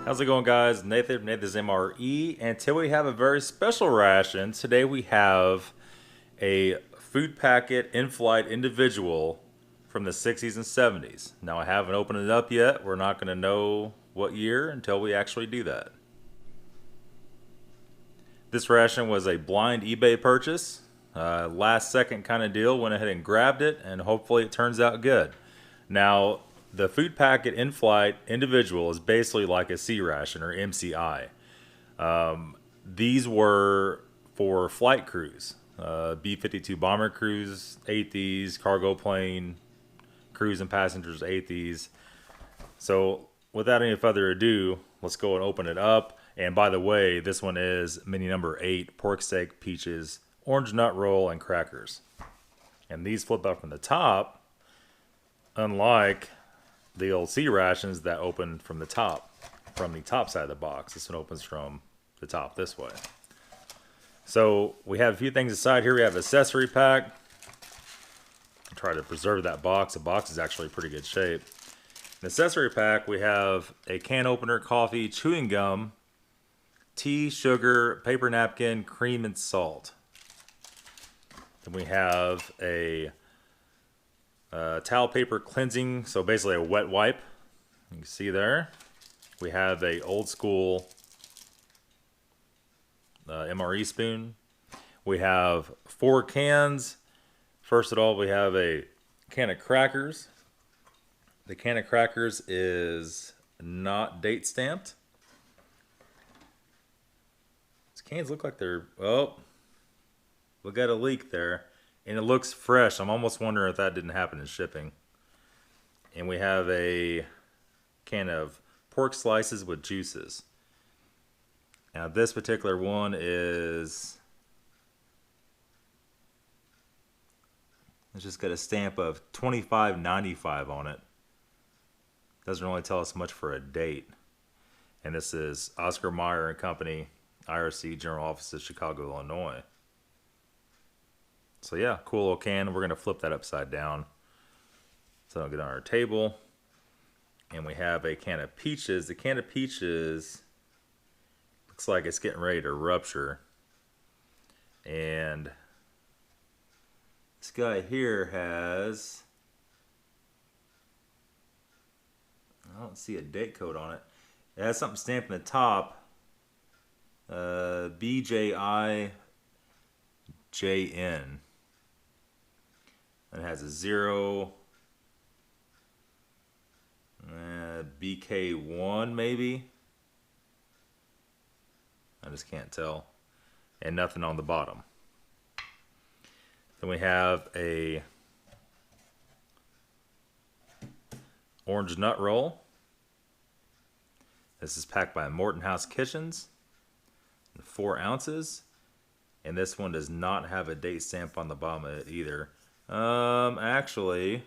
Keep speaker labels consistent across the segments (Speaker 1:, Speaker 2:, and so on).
Speaker 1: How's it going, guys? Nathan's MRE, and today we have a very special ration. Today we have a food packet in-flight individual from the 60s and 70s. Now I haven't opened it up yet. We're not going to know what year until we actually do that. This ration was a blind eBay purchase. Last second kind of deal. Went ahead and grabbed it, and hopefully it turns out good. Now, the food packet in-flight individual is basically like a c-ration or MCI. These were for flight crews, B-52 bomber crews ate these, cargo plane crews and passengers ate these. So without any further ado, let's go and open it up. And by the way, this one is mini number 8, pork steak, peaches, orange nut roll, and crackers. And these flip up from the top, unlike the old c-rations that open from the top side of the box. This one opens from the top this way. So we have a few things aside here. We have an accessory pack. Try to preserve that box. The box is actually in pretty good shape. In the accessory pack, we have a can opener, coffee, chewing gum, tea, sugar, paper napkin, cream, and salt. Then we have a towel paper cleansing, so basically a wet wipe. You can see there. We have a old school MRE spoon. We have 4 cans. First of all, we have a can of crackers. The can of crackers is not date stamped. These cans look like they're, oh, we got a leak there. And it looks fresh. I'm almost wondering if that didn't happen in shipping. And we have a can of pork slices with juices. Now this particular one is, it's just got a stamp of $25.95 on it. Doesn't really tell us much for a date. And this is Oscar Mayer and Company, IRC General Offices, Chicago, Illinois. So yeah, cool little can. We're going to flip that upside down so it'll get on our table. And we have a can of peaches. The can of peaches looks like it's getting ready to rupture. And this guy here has, I don't see a date code on it. It has something stamped in the top. BJIJN. It has a 0, BK1 maybe. I just can't tell. And nothing on the bottom. Then we have a orange nut roll. This is packed by Morton House Kitchens, 4 ounces. And this one does not have a date stamp on the bottom of it either. Actually,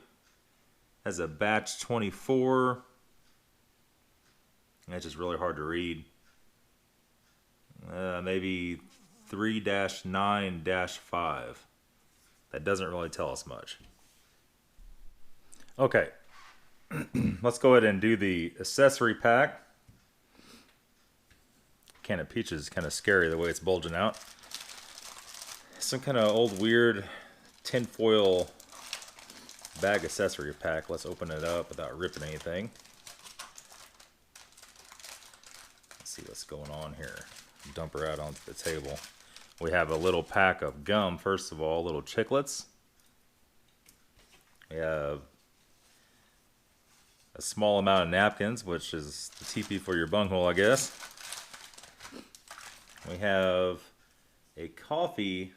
Speaker 1: has a batch 24. That's just really hard to read. Maybe 3-9-5. That doesn't really tell us much. Okay, let's go ahead and do the accessory pack. Can of peaches is kind of scary the way it's bulging out. Some kind of old weird tinfoil bag accessory pack. Let's open it up without ripping anything. Let's see what's going on here. Dump her out onto the table. We have a little pack of gum, first of all, little chiclets. We have a small amount of napkins, which is the TP for your bunghole, I guess. We have a coffee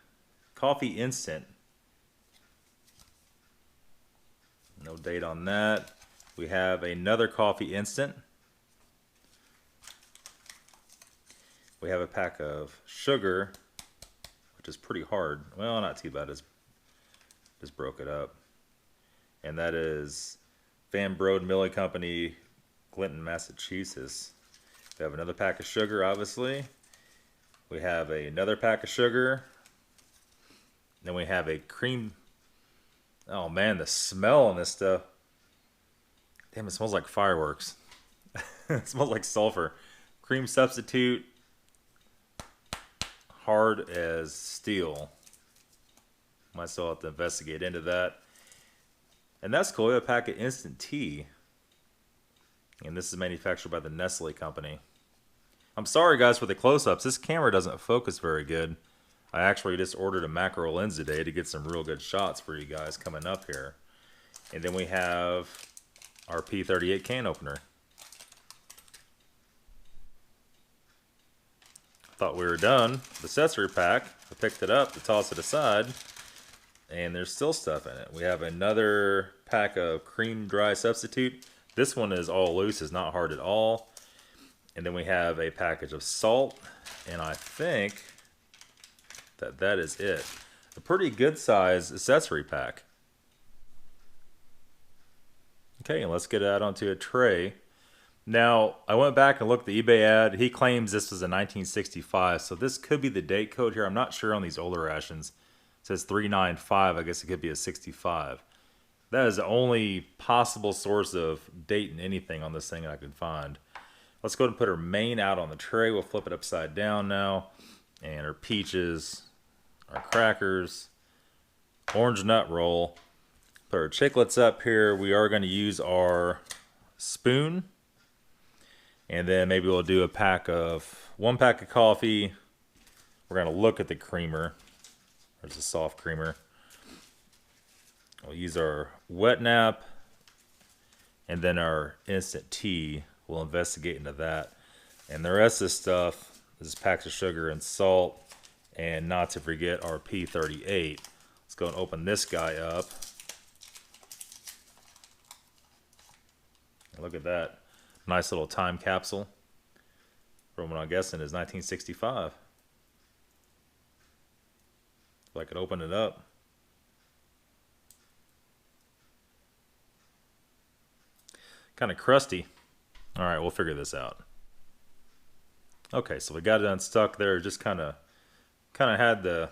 Speaker 1: instant. No date on that. We have another coffee instant. We have a pack of sugar, which is pretty hard. Well, not too bad. Just broke it up. And that is Van Brode Milling Company, Clinton, Massachusetts. We have another pack of sugar, obviously. We have another pack of sugar. Then we have a cream. Oh man, the smell on this stuff. Damn, it smells like fireworks. It smells like sulfur. Cream substitute, hard as steel. Might still have to investigate into that. And that's cool. We have a pack of instant tea. And this is manufactured by the Nestle company. I'm sorry guys for the close-ups. This camera doesn't focus very good. I actually just ordered a macro lens today to get some real good shots for you guys coming up here. And then we have our P38 can opener. Thought we were done. The accessory pack. I picked it up to toss it aside. And there's still stuff in it. We have another pack of cream dry substitute. This one is all loose, it's not hard at all. And then we have a package of salt. And I think that is it. A pretty good size accessory pack. Okay, and let's get it out onto a tray. Now, I went back and looked at the eBay ad. He claims this was a 1965, so this could be the date code here. I'm not sure on these older rations. It says 395. I guess it could be a 65. That is the only possible source of date in anything on this thing I can find. Let's go ahead and put our main out on the tray. We'll flip it upside down now. And our peaches, our crackers, orange nut roll. Put our chiclets up here. We are going to use our spoon. And then maybe we'll do one pack of coffee. We're going to look at the creamer. There's a soft creamer. We'll use our wet nap. And then our instant tea. We'll investigate into that. And the rest of this stuff is packs of sugar and salt. And not to forget our P38. Let's go and open this guy up. And look at that. Nice little time capsule from what I'm guessing is 1965. If I could open it up. Kind of crusty. All right, we'll figure this out. Okay, so we got it unstuck there. Just kind of had the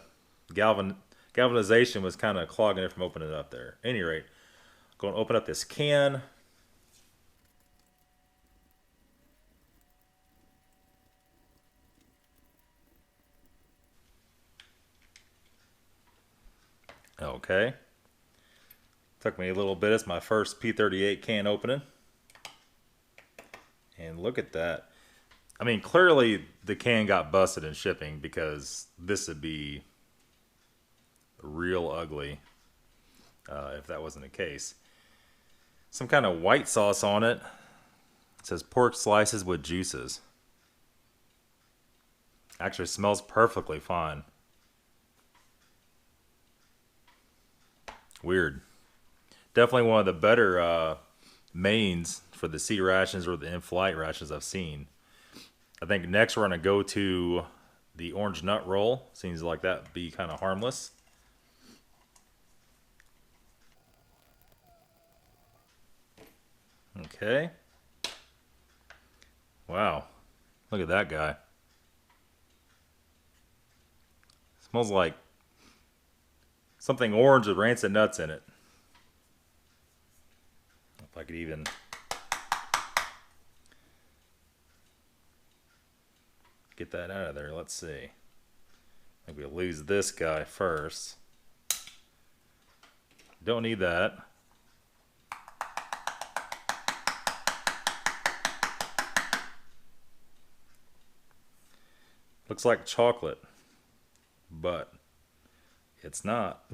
Speaker 1: galvanization was kind of clogging it from opening it up there. At any rate, going to open up this can. Okay. Took me a little bit. It's my first P38 can opening. And look at that. I mean, clearly the can got busted in shipping because this would be real ugly if that wasn't the case. Some kind of white sauce on it. It says pork slices with juices. Actually smells perfectly fine. Weird. Definitely one of the better mains for the c-rations or the in-flight rations I've seen. I think next we're going to go to the orange nut roll. Seems like that would be kind of harmless. Okay. Wow. Look at that guy. Smells like something orange with rancid nuts in it. If I could even get that out of there. Let's see. Maybe we'll lose this guy first. Don't need that. Looks like chocolate, but it's not.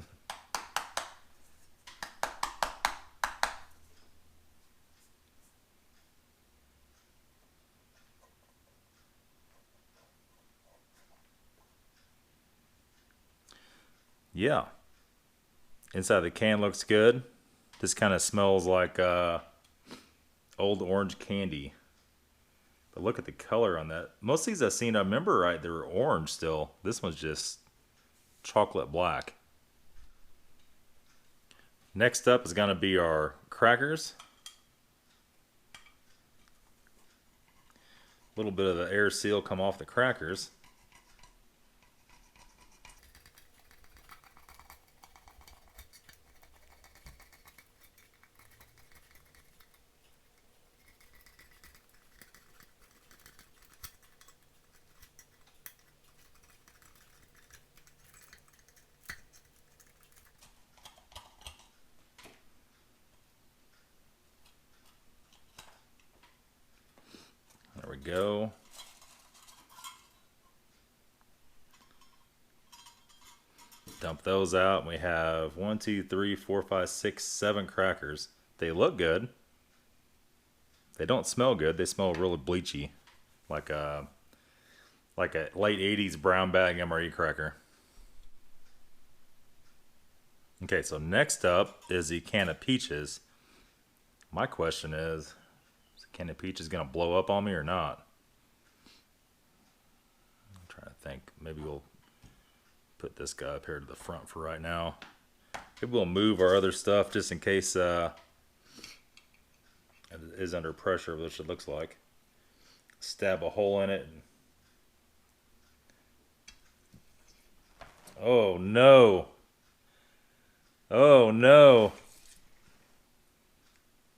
Speaker 1: Yeah. Inside the can looks good. This kind of smells like old orange candy. But look at the color on that. Most of these I've seen, I remember right, they were orange still. This one's just chocolate black. Next up is going to be our crackers. A little bit of the air seal come off the crackers. go. Dump those out. We have 1, 2, 3, 4, 5, 6, 7 crackers. They look good. They don't smell good. They smell really bleachy, like a late 80s brown bag MRE cracker. Okay, so next up is the can of peaches. My question is the can of peaches going to blow up on me or not? I'm trying to think. Maybe we'll put this guy up here to the front for right now. Maybe we'll move our other stuff just in case it is under pressure, which it looks like. Stab a hole in it. Oh no. Oh no.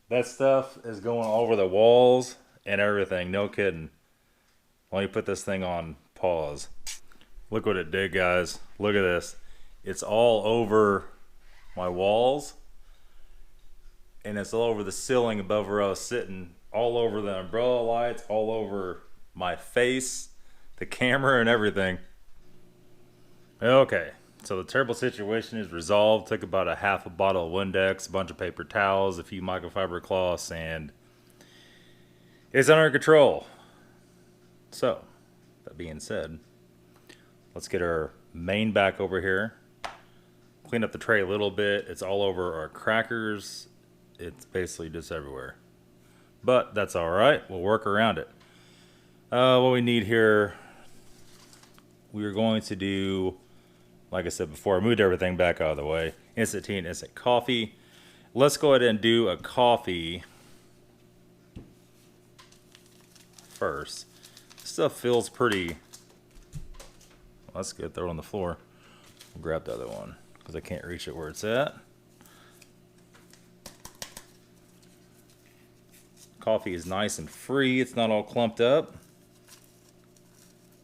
Speaker 1: That stuff is going all over the walls and everything. No kidding. Let me put this thing on pause. Look what it did, guys. Look at this. It's all over my walls. And it's all over the ceiling above where I was sitting. All over the umbrella lights. All over my face. The camera and everything. Okay. So the terrible situation is resolved. Took about a half a bottle of Windex, a bunch of paper towels, a few microfiber cloths, and it's under control. So, that being said, let's get our main back over here. Clean up the tray a little bit. It's all over our crackers. It's basically just everywhere. But that's alright. We'll work around it. What we need here, we are going to do, like I said before, I moved everything back out of the way. Instant tea and instant coffee. Let's go ahead and do a coffee first. Stuff feels pretty... Well, that's good. Throw it on the floor. I'll grab the other one because I can't reach it where it's at. Coffee is nice and free. It's not all clumped up.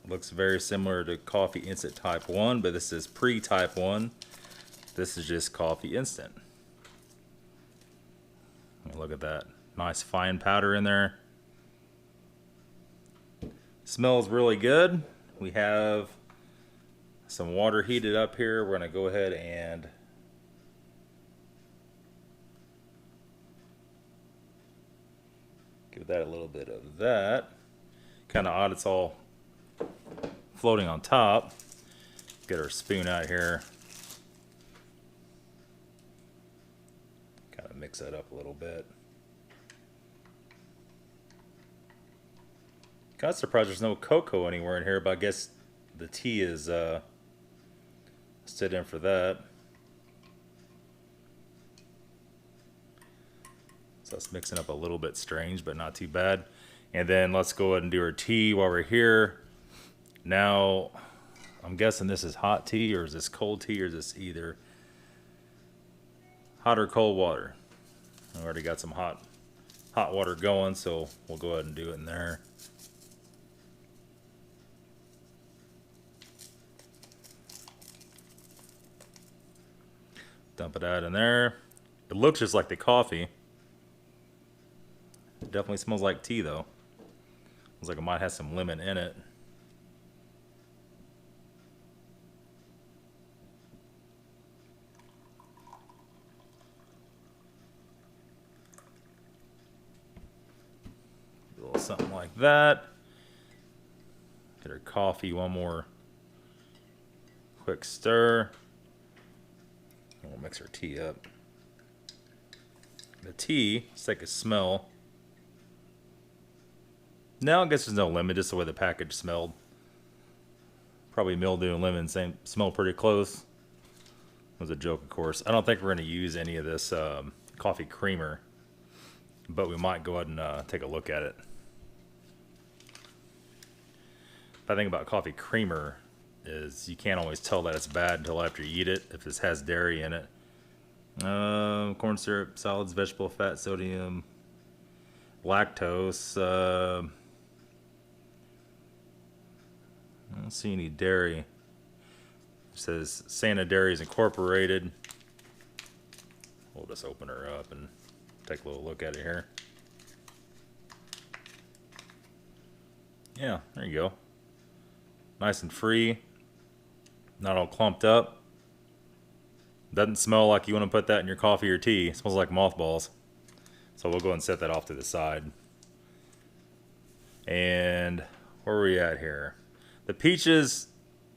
Speaker 1: Looks very similar to coffee instant type 1, but this is pre-type 1. This is just coffee instant. Look at that. Nice fine powder in there. Smells really good. We have some water heated up here. We're going to go ahead and give that a little bit of that. Kind of odd it's all floating on top. Get our spoon out here. Kind of mix that up a little bit. Kind of surprised there's no cocoa anywhere in here, but I guess the tea is stood in for that. So it's mixing up a little bit strange, but not too bad. And then let's go ahead and do our tea while we're here. Now, I'm guessing this is hot tea, or is this cold tea, or is this either hot or cold water? I already got some hot water going, so we'll go ahead and do it in there. Dump it out in there. It looks just like the coffee. It definitely smells like tea, though. Looks like it might have some lemon in it. A little something like that. Get our coffee, one more quick stir. And we'll mix our tea up. The tea, let's take a smell. Now I guess there's no lemon, just the way the package smelled. Probably mildew and lemon, same, smell pretty close. It was a joke, of course. I don't think we're going to use any of this coffee creamer, but we might go ahead and take a look at it. The thing about coffee creamer is you can't always tell that it's bad until after you eat it, if this has dairy in it. Corn syrup, solids, vegetable fat, sodium, lactose. I don't see any dairy. It says Santa Dairy is incorporated. We'll just open her up and take a little look at it here. Yeah, there you go. Nice and free. Not all clumped up. Doesn't smell like you want to put that in your coffee or tea. It smells like mothballs. So we'll go ahead and set that off to the side. And where are we at here? The peaches,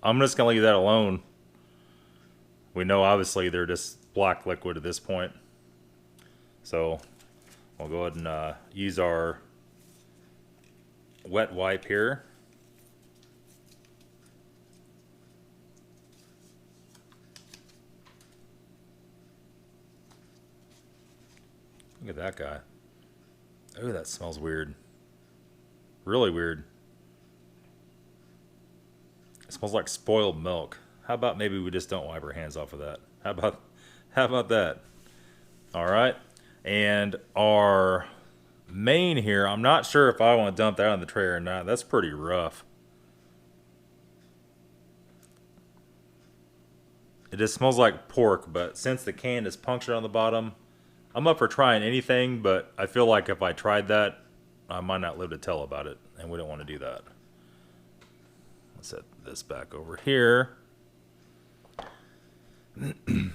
Speaker 1: I'm just going to leave that alone. We know obviously they're just black liquid at this point. So we'll go ahead and use our wet wipe here. Look at that guy. Oh, that smells weird. Really weird. It smells like spoiled milk. How about maybe we just don't wipe our hands off of that? How about that? All right. And our main here, I'm not sure if I want to dump that on the tray or not. That's pretty rough. It just smells like pork, but since the can is punctured on the bottom, I'm up for trying anything, but I feel like if I tried that, I might not live to tell about it, and we don't want to do that. Let's set this back over here.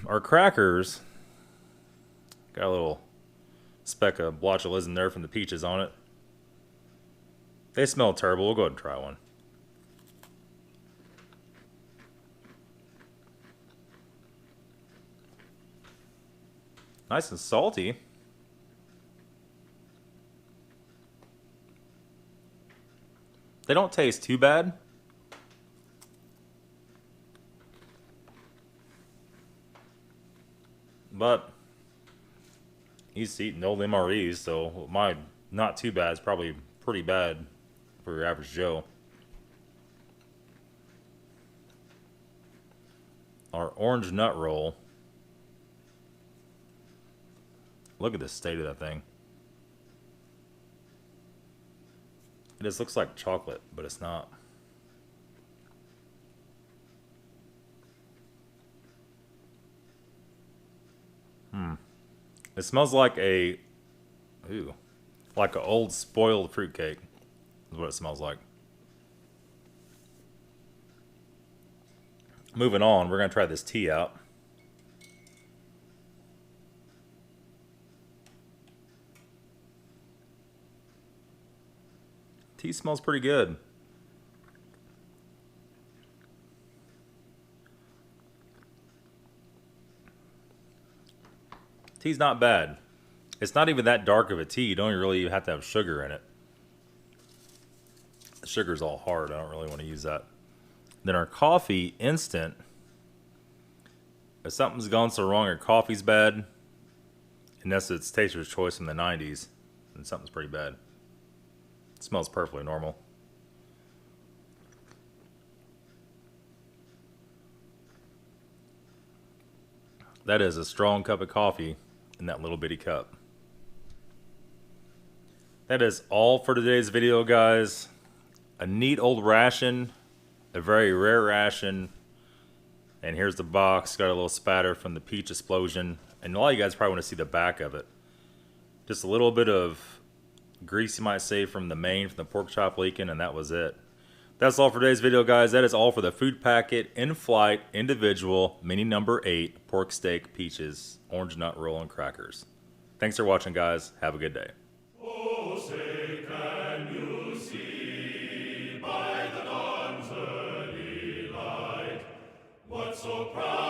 Speaker 1: Our crackers got a little speck of botulism there from the peaches on it. They smell terrible. We'll go ahead and try one. Nice and salty. They don't taste too bad. But he's eating old MREs, so my not too bad is probably pretty bad for your average Joe. Our orange nut roll. Look at the state of that thing. It just looks like chocolate, but it's not. It smells like a, like an old spoiled fruitcake. Is what it smells like. Moving on, we're gonna try this tea out. Tea smells pretty good. Tea's not bad. It's not even that dark of a tea. You don't really even have to have sugar in it. The sugar's all hard. I don't really want to use that. Then our coffee, instant. If something's gone so wrong, your coffee's bad, unless it's Taster's Choice from the 90s, then something's pretty bad. It smells perfectly normal. That is a strong cup of coffee in that little bitty cup. That is all for today's video, guys. A neat old ration, a very rare ration. And here's the box. Got a little spatter from the peach explosion. And a lot of you guys probably want to see the back of it. Just a little bit of grease, you might say, from the main, from the pork chop leaking, and that was it. That's all for today's video, guys. That is all for the food packet, in-flight, individual, mini number 8, pork steak, peaches, orange nut roll, and crackers. Thanks for watching, guys. Have a good day.
Speaker 2: Oh, say, can you see by the dawn's early light what so proud